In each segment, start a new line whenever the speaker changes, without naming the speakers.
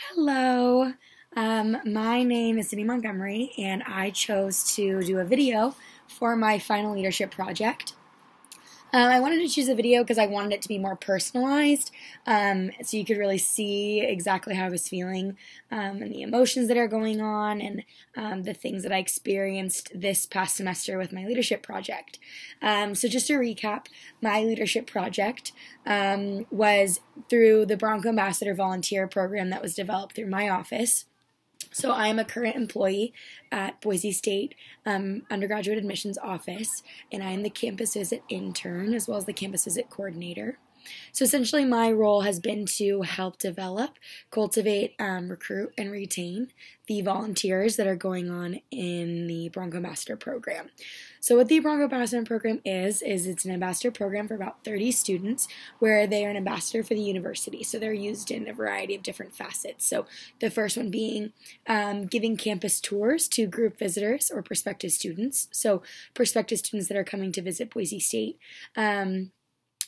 Hello, my name is Sydney Montgomery, and I chose to do a video for my final leadership project. I wanted to choose a video because I wanted it to be more personalized, so you could really see exactly how I was feeling, and the emotions that are going on, and the things that I experienced this past semester with my leadership project. So just to recap, my leadership project was through the Bronco Ambassador Volunteer Program that was developed through my office. So I am a current employee at Boise State undergraduate admissions office, and I am the campus visit intern as well as the campus visit coordinator. So essentially my role has been to help develop, cultivate, recruit, and retain the volunteers that are going on in the Bronco Ambassador program. So what the Bronco Ambassador program is it's an ambassador program for about 30 students where they are an ambassador for the university. So they're used in a variety of different facets. So the first one being giving campus tours to group visitors or prospective students. So prospective students that are coming to visit Boise State.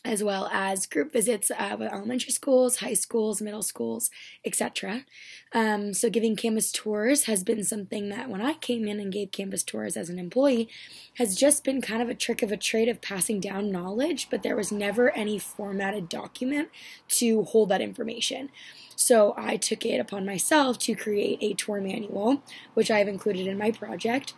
As well as group visits with elementary schools, high schools, middle schools, etc. So giving campus tours has been something that when I came in and gave campus tours as an employee has just been kind of a trick of a trade of passing down knowledge, but there was never any formatted document to hold that information. So I took it upon myself to create a tour manual, which I have included in my project.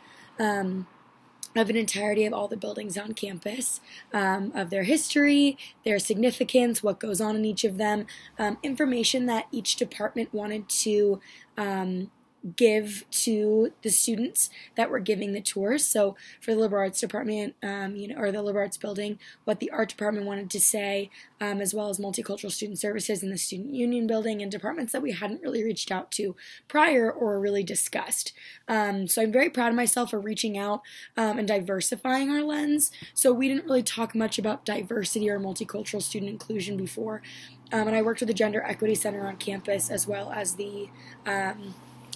Of an entirety of all the buildings on campus, of their history, their significance, what goes on in each of them, information that each department wanted to give to the students that were giving the tours. So for the liberal arts department, or the liberal arts building, what the art department wanted to say, as well as multicultural student services in the student union building and departments that we hadn't really reached out to prior or really discussed. So I'm very proud of myself for reaching out and diversifying our lens. So we didn't really talk much about diversity or multicultural student inclusion before. And I worked with the Gender Equity Center on campus as well as the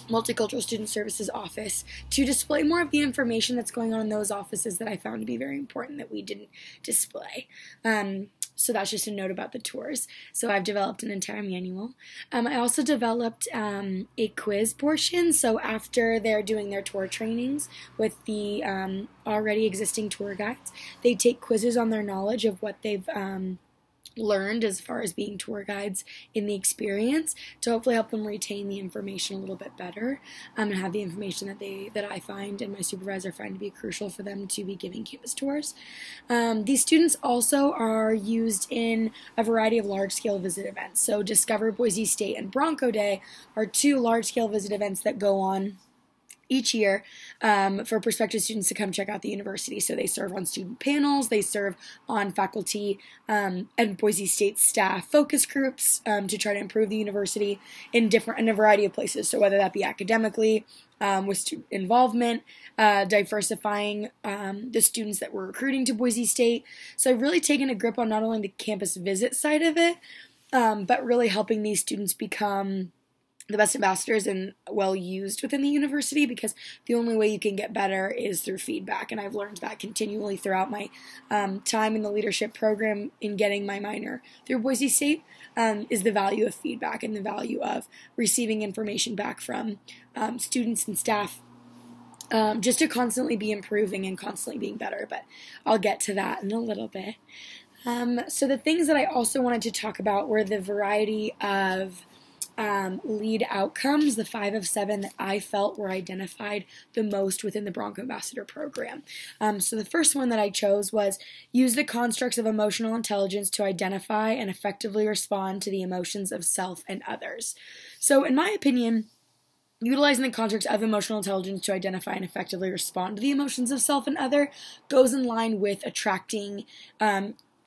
Multicultural Student Services office to display more of the information that's going on in those offices that I found to be very important that we didn't display. So that's just a note about the tours. So I've developed an entire manual. I also developed a quiz portion. So after they're doing their tour trainings with the already existing tour guides, they take quizzes on their knowledge of what they've learned as far as being tour guides in the experience to hopefully help them retain the information a little bit better, and have the information that I find and my supervisor find to be crucial for them to be giving campus tours. These students also are used in a variety of large-scale visit events. So Discover Boise State and Bronco Day are two large-scale visit events that go on each year for prospective students to come check out the university. So they serve on student panels, they serve on faculty and Boise State staff focus groups to try to improve the university in a variety of places. So whether that be academically, with student involvement, diversifying the students that we're recruiting to Boise State. So I've really taken a grip on not only the campus visit side of it, but really helping these students become the best ambassadors and well used within the university, because the only way you can get better is through feedback. And I've learned that continually throughout my time in the leadership program in getting my minor through Boise State, is the value of feedback and the value of receiving information back from students and staff, just to constantly be improving and constantly being better. But I'll get to that in a little bit. So the things that I also wanted to talk about were the variety of lead outcomes, the 5 of 7 that I felt were identified the most within the Bronco Ambassador program. So the first one that I chose was use the constructs of emotional intelligence to identify and effectively respond to the emotions of self and others. So in my opinion, utilizing the constructs of emotional intelligence to identify and effectively respond to the emotions of self and other goes in line with attracting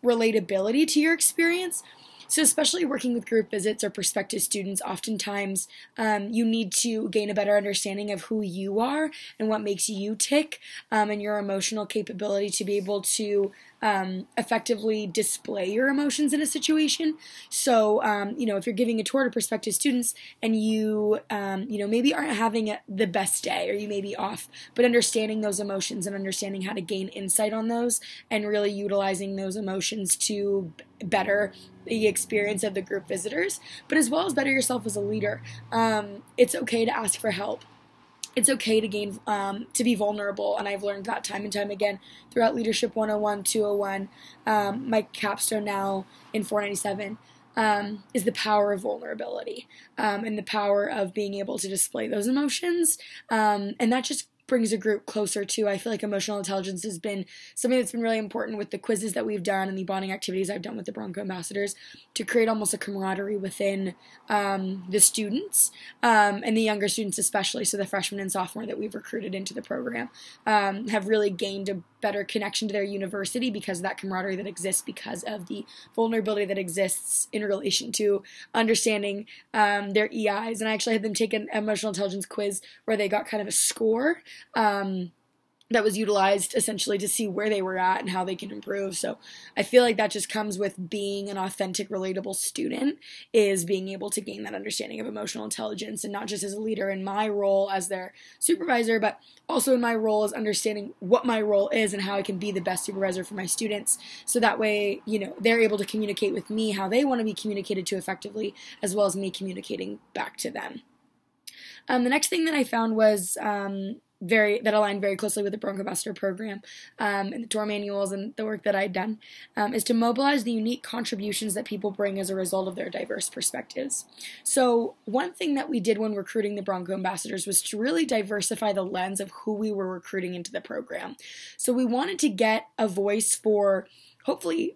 relatability to your experience. So especially working with group visits or prospective students, oftentimes you need to gain a better understanding of who you are and what makes you tick, and your emotional capability to be able to effectively display your emotions in a situation. So, if you're giving a tour to prospective students and you, maybe aren't having the best day or you may be off, but understanding those emotions and understanding how to gain insight on those and really utilizing those emotions to better the experience of the group visitors, but as well as better yourself as a leader. It's okay to ask for help. It's okay to be vulnerable, and I've learned that time and time again throughout Leadership 101, 201, my capstone now in 497, is the power of vulnerability, and the power of being able to display those emotions, and that just brings a group closer to. I feel like emotional intelligence has been something that's been really important with the quizzes that we've done and the bonding activities I've done with the Bronco Ambassadors to create almost a camaraderie within the students, and the younger students especially, so the freshmen and sophomore that we've recruited into the program have really gained a better connection to their university because of that camaraderie that exists, because of the vulnerability that exists in relation to understanding their EIs. And I actually had them take an emotional intelligence quiz where they got kind of a score that was utilized essentially to see where they were at and how they can improve. So I feel like that just comes with being an authentic, relatable student, is being able to gain that understanding of emotional intelligence, and not just as a leader in my role as their supervisor, but also in my role as understanding what my role is and how I can be the best supervisor for my students. So that way, they're able to communicate with me how they want to be communicated to effectively, as well as me communicating back to them. The next thing that I found was that aligned very closely with the Bronco Ambassador program and the tour manuals and the work that I'd done, is to mobilize the unique contributions that people bring as a result of their diverse perspectives. So one thing that we did when recruiting the Bronco Ambassadors was to really diversify the lens of who we were recruiting into the program. So we wanted to get a voice for hopefully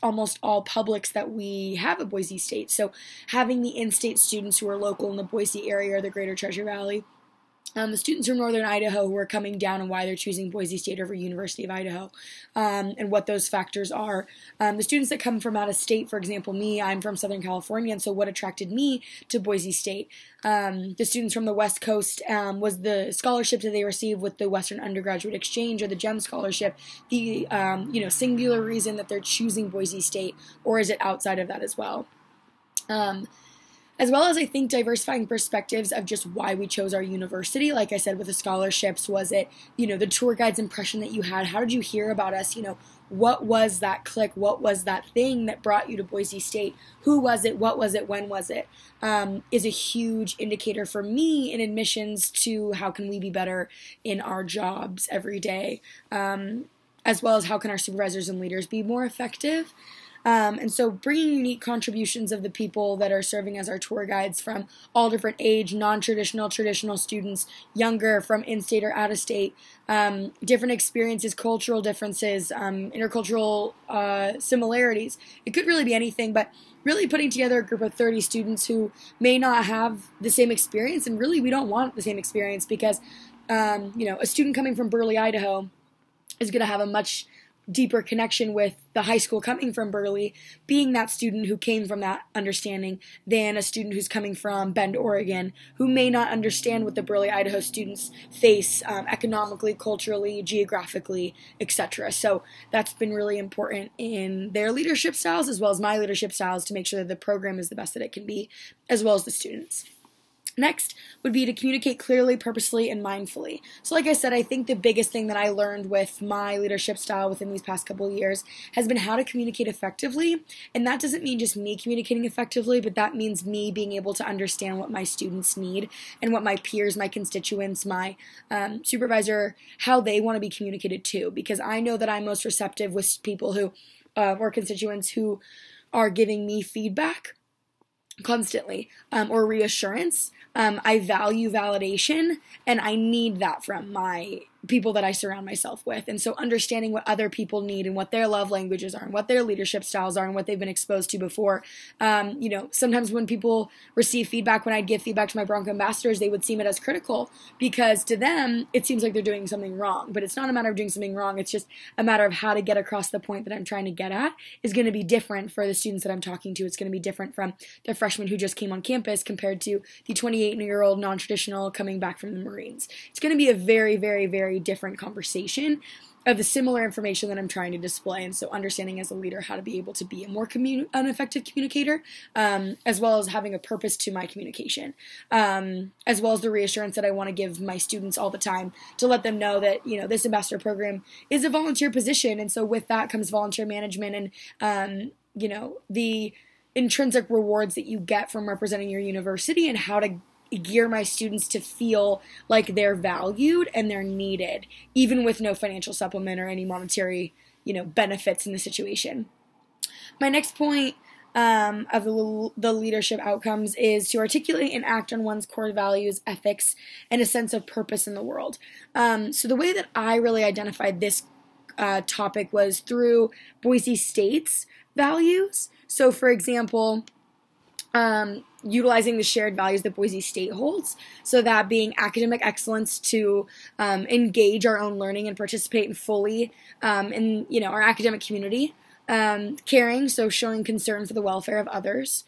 almost all publics that we have at Boise State. So having the in-state students who are local in the Boise area or the greater Treasure Valley, the students from Northern Idaho who are coming down and why they're choosing Boise State over University of Idaho, and what those factors are. The students that come from out of state, for example, I'm from Southern California, and so what attracted me to Boise State. The students from the West Coast was the scholarship that they received with the Western Undergraduate Exchange or the GEM Scholarship, the singular reason that they're choosing Boise State, or is it outside of that as well? As well as, I think, diversifying perspectives of just why we chose our university. Like I said, with the scholarships, was it, the tour guide's impression that you had? How did you hear about us? What was that click? What was that thing that brought you to Boise State? Who was it? What was it? When was it? Is a huge indicator for me in admissions to how can we be better in our jobs every day, as well as how can our supervisors and leaders be more effective. And so bringing unique contributions of the people that are serving as our tour guides from all different age, non-traditional, traditional students, younger, from in-state or out-of-state, different experiences, cultural differences, intercultural similarities. It could really be anything, but really putting together a group of 30 students who may not have the same experience, and really we don't want the same experience because, a student coming from Burley, Idaho is going to have a much deeper connection with the high school coming from Burley, being that student who came from that understanding, than a student who's coming from Bend, Oregon, who may not understand what the Burley, Idaho students face economically, culturally, geographically, etc. So that's been really important in their leadership styles as well as my leadership styles to make sure that the program is the best that it can be, as well as the students. Next would be to communicate clearly, purposefully, and mindfully. So like I said, I think the biggest thing that I learned with my leadership style within these past couple of years has been how to communicate effectively. And that doesn't mean just me communicating effectively, but that means me being able to understand what my students need and what my peers, my constituents, my supervisor, how they want to be communicated to. Because I know that I'm most receptive with people who, or constituents who are giving me feedback constantly, or reassurance. I value validation, and I need that from my people that I surround myself with. And so understanding what other people need and what their love languages are and what their leadership styles are and what they've been exposed to before. Sometimes when people receive feedback, when I'd give feedback to my Bronco Ambassadors, they would see it as critical because to them, it seems like they're doing something wrong. But it's not a matter of doing something wrong. It's just a matter of how to get across the point that I'm trying to get at is going to be different for the students that I'm talking to. It's going to be different from the freshman who just came on campus compared to the 28-year-old non-traditional coming back from the Marines. It's going to be a very, very, very very different conversation of the similar information that I'm trying to display. And so understanding as a leader how to be able to be a more an effective communicator, as well as having a purpose to my communication, as well as the reassurance that I want to give my students all the time to let them know that, this ambassador program is a volunteer position. And so with that comes volunteer management and, the intrinsic rewards that you get from representing your university, and how to gear my students to feel like they're valued and they're needed, even with no financial supplement or any monetary, benefits in the situation. My next point of the leadership outcomes is to articulate and act on one's core values, ethics, and a sense of purpose in the world. So the way that I really identified this topic was through Boise State's values. So, for example, utilizing the shared values that Boise State holds. So that being academic excellence, to engage our own learning and participate fully in our academic community. Caring, so showing concern for the welfare of others.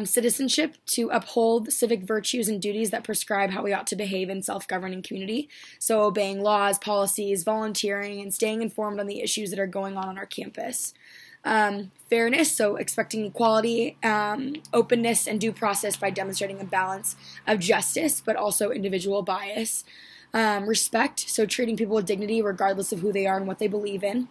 Citizenship, to uphold civic virtues and duties that prescribe how we ought to behave in self-governing community. So obeying laws, policies, volunteering, and staying informed on the issues that are going on our campus. Fairness, so expecting equality, openness, and due process by demonstrating a balance of justice, but also individual bias. Respect, so treating people with dignity regardless of who they are and what they believe in.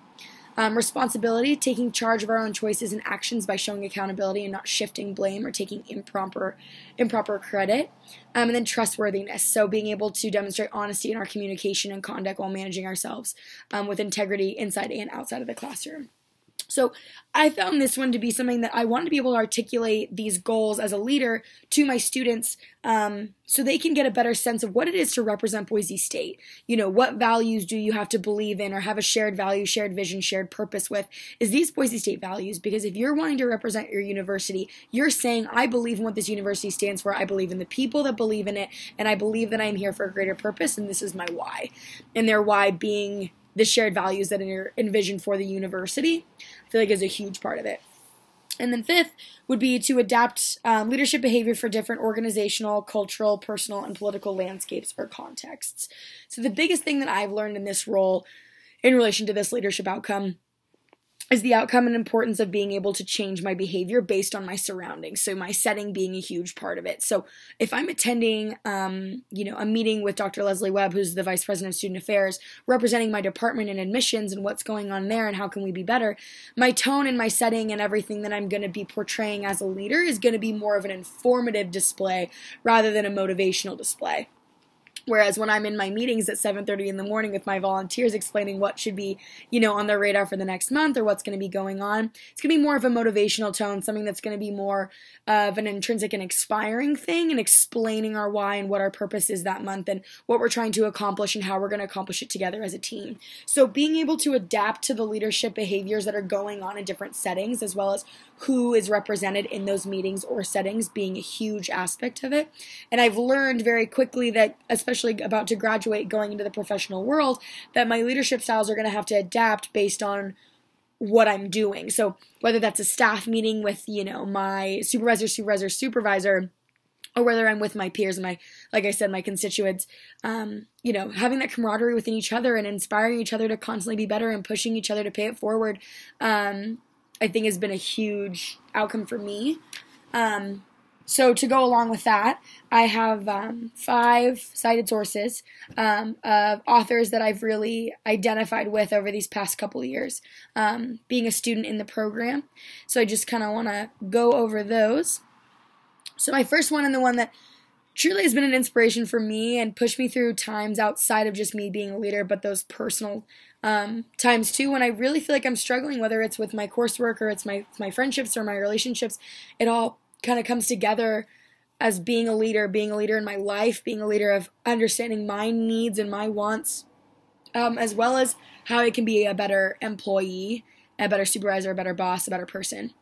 Responsibility, taking charge of our own choices and actions by showing accountability and not shifting blame or taking improper credit. And then trustworthiness, so being able to demonstrate honesty in our communication and conduct while managing ourselves with integrity inside and outside of the classroom. So I found this one to be something that I wanted to be able to articulate these goals as a leader to my students, so they can get a better sense of what it is to represent Boise State. What values do you have to believe in or have a shared value, shared vision, shared purpose with? Is these Boise State values? Because if you're wanting to represent your university, you're saying, I believe in what this university stands for, I believe in the people that believe in it, and I believe that I'm here for a greater purpose, and this is my why. And their why being the shared values that are envisioned for the university, I feel like is a huge part of it. And then fifth would be to adapt leadership behavior for different organizational, cultural, personal, and political landscapes or contexts. So the biggest thing that I've learned in this role in relation to this leadership outcome is the outcome and importance of being able to change my behavior based on my surroundings. So my setting being a huge part of it. So if I'm attending, a meeting with Dr. Leslie Webb, who's the Vice President of Student Affairs, representing my department in admissions and what's going on there and how can we be better, my tone and my setting and everything that I'm going to be portraying as a leader is going to be more of an informative display rather than a motivational display. Whereas when I'm in my meetings at 7:30 in the morning with my volunteers explaining what should be, on their radar for the next month or what's going to be going on, it's going to be more of a motivational tone, something that's going to be more of an intrinsic and inspiring thing, and explaining our why and what our purpose is that month and what we're trying to accomplish and how we're going to accomplish it together as a team. So being able to adapt to the leadership behaviors that are going on in different settings, as well as who is represented in those meetings or settings, being a huge aspect of it. And I've learned very quickly that, especially about to graduate, going into the professional world, that my leadership styles are going to have to adapt based on what I'm doing. So whether that's a staff meeting with, my supervisor, or whether I'm with my peers and like I said, my constituents, having that camaraderie within each other and inspiring each other to constantly be better and pushing each other to pay it forward, I think has been a huge outcome for me. So to go along with that, I have 5 cited sources of authors that I've really identified with over these past couple of years, being a student in the program. So I just kind of want to go over those. So my first one, and the one that truly has been an inspiration for me and pushed me through times outside of just me being a leader, but those personal times too, when I really feel like I'm struggling, whether it's with my coursework or it's my friendships or my relationships, it all kind of comes together as being a leader in my life, being a leader of understanding my needs and my wants, as well as how I can be a better employee, a better supervisor, a better boss, a better person.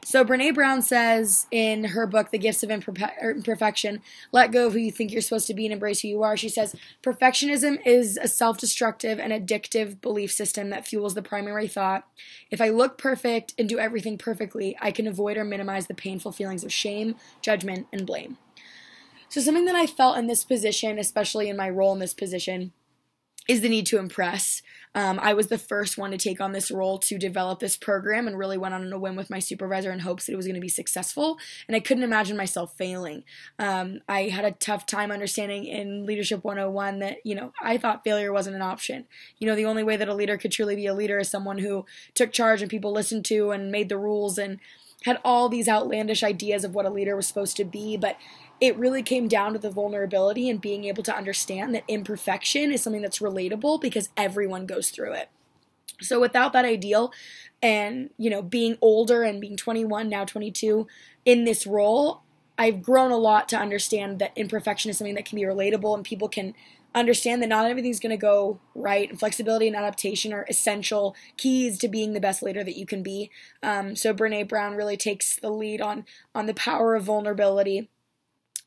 So Brené Brown says in her book, The Gifts of Imperfection, let go of who you think you're supposed to be and embrace who you are. She says, perfectionism is a self-destructive and addictive belief system that fuels the primary thought. If I look perfect and do everything perfectly, I can avoid or minimize the painful feelings of shame, judgment, and blame. So something that I felt in this position, especially in my role in this position, is the need to impress. I was the first one to take on this role to develop this program and really went on a whim with my supervisor in hopes that it was going to be successful, and I couldn't imagine myself failing. I had a tough time understanding in Leadership 101 that, I thought failure wasn't an option. The only way that a leader could truly be a leader is someone who took charge and people listened to and made the rules and had all these outlandish ideas of what a leader was supposed to be, but it really came down to the vulnerability and being able to understand that imperfection is something that's relatable because everyone goes through it. So without that ideal and, being older and being 21, now 22 in this role, I've grown a lot to understand that imperfection is something that can be relatable and people can understand that not everything's going to go right, and flexibility and adaptation are essential keys to being the best leader that you can be. So Brené Brown really takes the lead on the power of vulnerability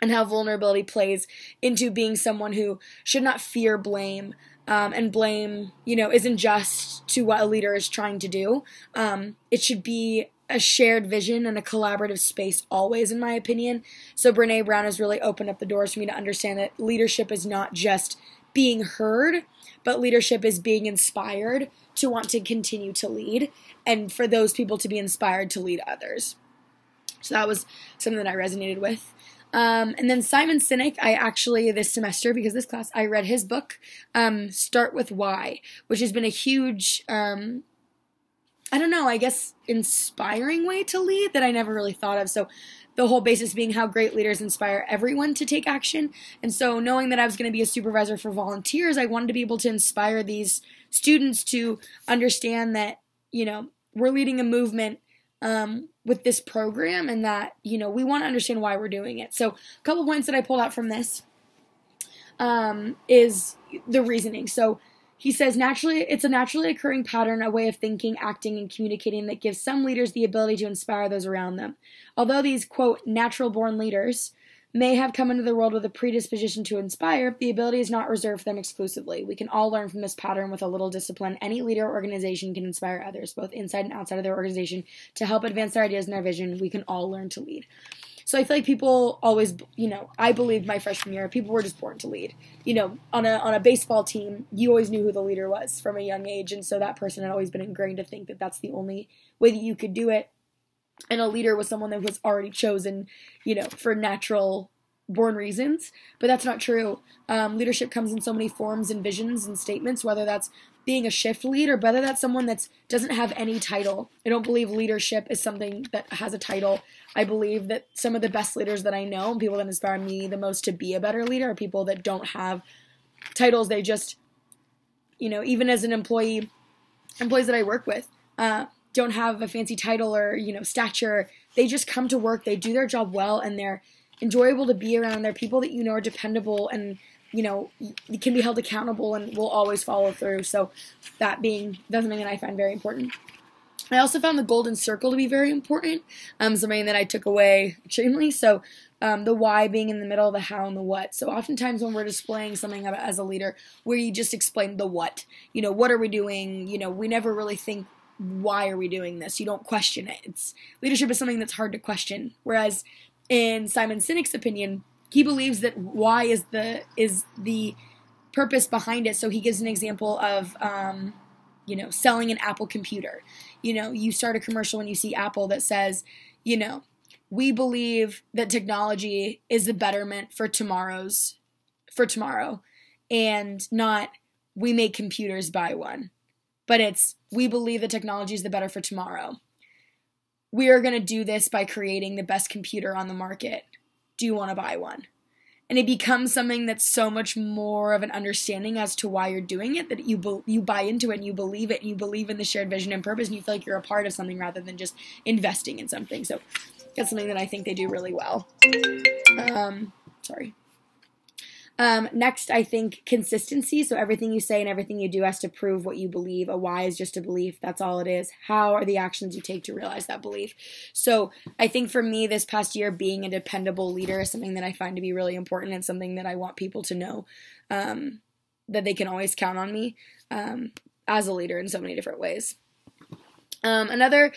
and how vulnerability plays into being someone who should not fear blame, and blame, isn't just to what a leader is trying to do. It should be a shared vision and a collaborative space always, in my opinion. So Brené Brown has really opened up the doors for me to understand that leadership is not just being heard, but leadership is being inspired to want to continue to lead, and for those people to be inspired to lead others. So that was something that I resonated with. And then Simon Sinek, I actually, this semester, because this class, I read his book, Start With Why, which has been a huge, inspiring way to lead that I never really thought of. So the whole basis being how great leaders inspire everyone to take action. And so knowing that I was going to be a supervisor for volunteers, I wanted to be able to inspire these students to understand that, we're leading a movement with this program, and that, we want to understand why we're doing it. So a couple points that I pulled out from this is the reasoning. So he says, it's a naturally occurring pattern, a way of thinking, acting, and communicating that gives some leaders the ability to inspire those around them. Although these, quote, natural-born leaders may have come into the world with a predisposition to inspire, the ability is not reserved for them exclusively. We can all learn from this pattern with a little discipline. Any leader or organization can inspire others, both inside and outside of their organization, to help advance their ideas and their vision. We can all learn to lead. So I feel like people always, I believed my freshman year, people were just born to lead. On a baseball team, you always knew who the leader was from a young age, and so that person had always been ingrained to think that that's the only way that you could do it. And a leader was someone that was already chosen, for natural born reasons, but that's not true. Leadership comes in so many forms and visions and statements, whether that's being a shift lead or whether that's someone that doesn't have any title. I don't believe leadership is something that has a title. I believe that some of the best leaders that I know and people that inspire me the most to be a better leader are people that don't have titles. They just, even as an employees that I work with, don't have a fancy title or, stature. They just come to work, they do their job well, and they're enjoyable to be around. They're people that are dependable and, can be held accountable and will always follow through. So that's something that I find very important. I also found the golden circle to be very important, something that I took away extremely. So the why being in the middle, the how and the what. So oftentimes when we're displaying something as a leader, we just explain the what. What are we doing? We never really think, why are we doing this? You don't question it. Leadership is something that's hard to question. Whereas in Simon Sinek's opinion, he believes that why is the purpose behind it. So he gives an example of, selling an Apple computer. You start a commercial when you see Apple that says, we believe that technology is the betterment for tomorrow, and not we make computers, buy one. But it's, we believe that technology is the better for tomorrow. We are going to do this by creating the best computer on the market. Do you want to buy one? And it becomes something that's so much more of an understanding as to why you're doing it, that you buy into it and you believe it, and you believe in the shared vision and purpose, and you feel like you're a part of something rather than just investing in something. So that's something that I think they do really well. Next, I think consistency. So everything you say and everything you do has to prove what you believe. A why is just a belief. That's all it is. How are the actions you take to realize that belief? So I think for me this past year, being a dependable leader is something that I find to be really important, and something that I want people to know, that they can always count on me as a leader in so many different ways. Another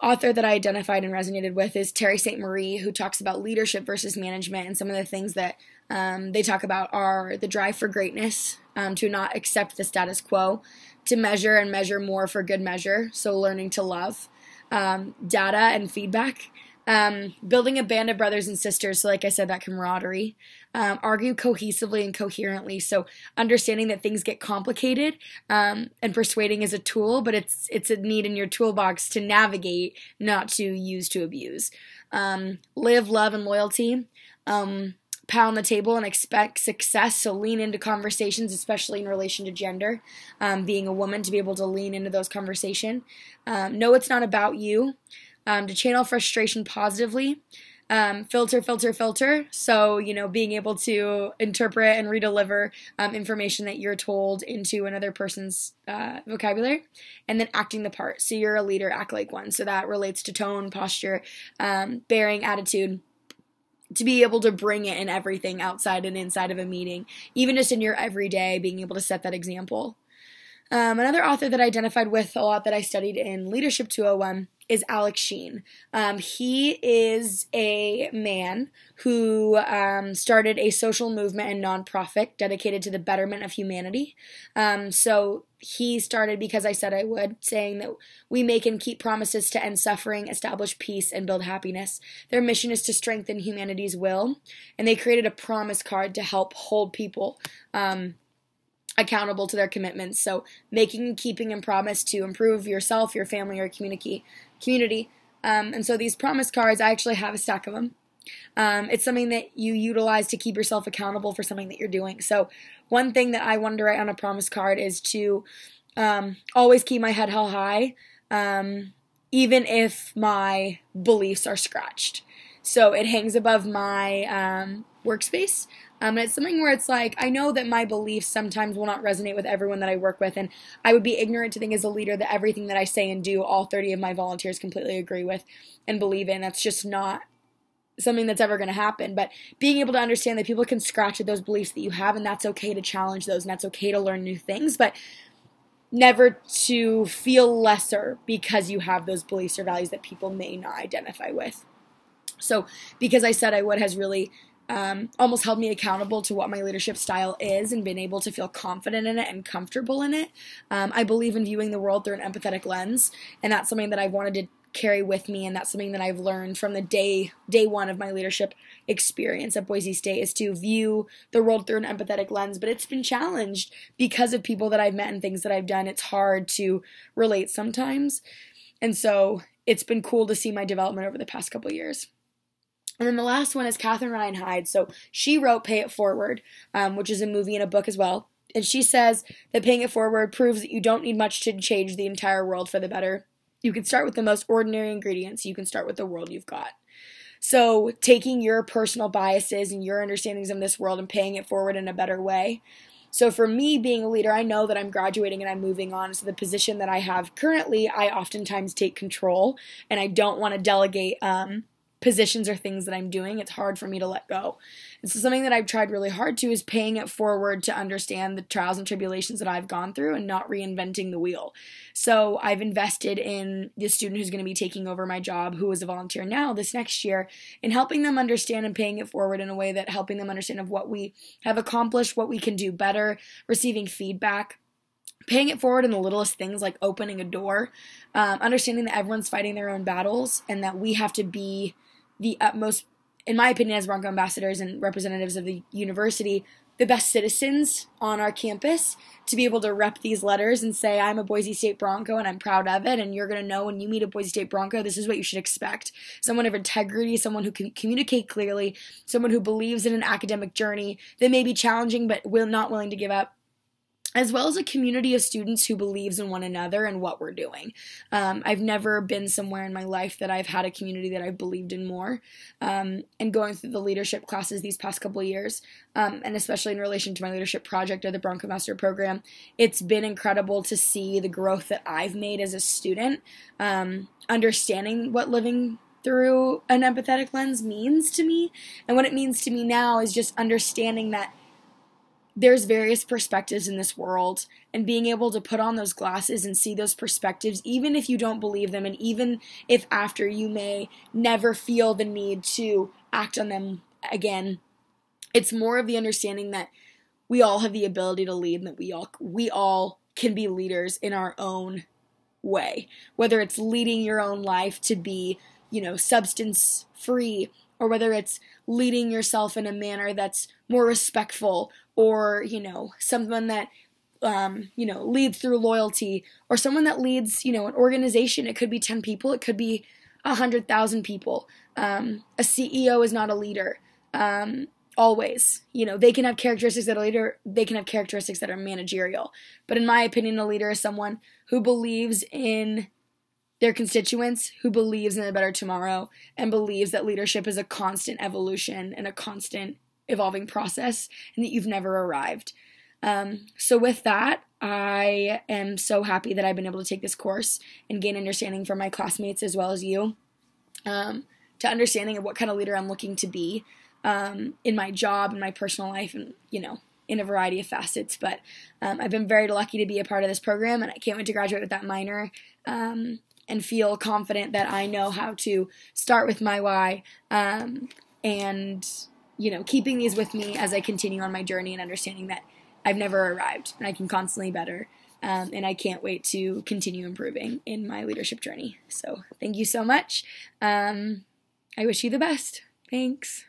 author that I identified and resonated with is Terry St. Marie, who talks about leadership versus management, and some of the things that they talk about are the drive for greatness, to not accept the status quo, to measure and measure more for good measure, so learning to love, data and feedback, building a band of brothers and sisters, so like I said, that camaraderie, argue cohesively and coherently, so understanding that things get complicated, and persuading is a tool, but it's a need in your toolbox to navigate, not to use to abuse. Live, love, and loyalty, pound the table and expect success, so lean into conversations, especially in relation to gender, being a woman, to be able to lean into those conversations. Know it's not about you, to channel frustration positively, filter, so, being able to interpret and redeliver information that you're told into another person's vocabulary, and then acting the part, so you're a leader, act like one, so that relates to tone, posture, bearing, attitude, to be able to bring it in everything outside and inside of a meeting, even just in your everyday, being able to set that example. Another author that I identified with a lot that I studied in Leadership 201 is Alex Sheen. He is a man who started a social movement and nonprofit dedicated to the betterment of humanity. So he started Because I Said I Would, saying that we make and keep promises to end suffering, establish peace, and build happiness. Their mission is to strengthen humanity's will, and they created a promise card to help hold people accountable to their commitments. So making, keeping, and promise to improve yourself, your family, or community. And so these promise cards, I actually have a stack of them. It's something that you utilize to keep yourself accountable for something that you're doing. So one thing that I wanted to write on a promise card is to always keep my head held high, even if my beliefs are scratched. So it hangs above my workspace. And it's something where it's like, I know that my beliefs sometimes will not resonate with everyone that I work with, and I would be ignorant to think as a leader that everything that I say and do, all 30 of my volunteers completely agree with and believe in. That's just not something that's ever going to happen. But being able to understand that people can scratch at those beliefs that you have, and that's okay to challenge those, and that's okay to learn new things, but never to feel lesser because you have those beliefs or values that people may not identify with. So Because I Said I Would has really almost held me accountable to what my leadership style is, and been able to feel confident in it and comfortable in it. I believe in viewing the world through an empathetic lens, and that's something that I've wanted to carry with me, and that's something that I've learned from the day one of my leadership experience at Boise State, is to view the world through an empathetic lens. But it's been challenged because of people that I've met and things that I've done. It's hard to relate sometimes, and so it's been cool to see my development over the past couple years. And then the last one is Catherine Ryan Hyde. So she wrote Pay It Forward, which is a movie and a book as well. And she says that paying it forward proves that you don't need much to change the entire world for the better. You can start with the most ordinary ingredients. You can start with the world you've got. So taking your personal biases and your understandings of this world and paying it forward in a better way. So for me, being a leader, I know that I'm graduating and I'm moving on. So the position that I have currently, I oftentimes take control, and I don't want to delegate positions or things that I'm doing. It's hard for me to let go. And so something that I've tried really hard to is paying it forward to understand the trials and tribulations that I've gone through and not reinventing the wheel. So I've invested in the student who's going to be taking over my job, who is a volunteer now this next year, in helping them understand and paying it forward in a way that helping them understand of what we have accomplished, what we can do better, receiving feedback, paying it forward in the littlest things like opening a door, understanding that everyone's fighting their own battles, and that we have to be the utmost, in my opinion, as Bronco ambassadors and representatives of the university, the best citizens on our campus, to be able to rep these letters and say, I'm a Boise State Bronco and I'm proud of it, and you're going to know when you meet a Boise State Bronco, this is what you should expect. Someone of integrity, someone who can communicate clearly, someone who believes in an academic journey that may be challenging but not willing to give up, as well as a community of students who believes in one another and what we're doing. I've never been somewhere in my life that I've had a community that I've believed in more. And going through the leadership classes these past couple of years, and especially in relation to my leadership project or the Bronco Master program, it's been incredible to see the growth that I've made as a student, understanding what living through an empathetic lens means to me. And what it means to me now is just understanding that there's various perspectives in this world, and being able to put on those glasses and see those perspectives, even if you don't believe them, and even if after you may never feel the need to act on them again, it's more of the understanding that we all have the ability to lead, and that we all can be leaders in our own way, whether it's leading your own life to be, substance free, or whether it's leading yourself in a manner that's more respectful, or, someone that, leads through loyalty, or someone that leads, an organization. It could be 10 people. It could be 100,000 people. A CEO is not a leader. Always, they can have characteristics that are leader, they can have characteristics that are managerial. But in my opinion, a leader is someone who believes in their constituents, who believes in a better tomorrow, and believes that leadership is a constant evolution and a constant evolving process, and that you've never arrived. So with that, I am so happy that I've been able to take this course and gain understanding from my classmates as well as you, to understanding of what kind of leader I'm looking to be, in my job, in my personal life, and, in a variety of facets. But I've been very lucky to be a part of this program, and I can't wait to graduate with that minor, and feel confident that I know how to start with my why, and, keeping these with me as I continue on my journey, and understanding that I've never arrived, and I can constantly better, and I can't wait to continue improving in my leadership journey. So thank you so much. I wish you the best. Thanks.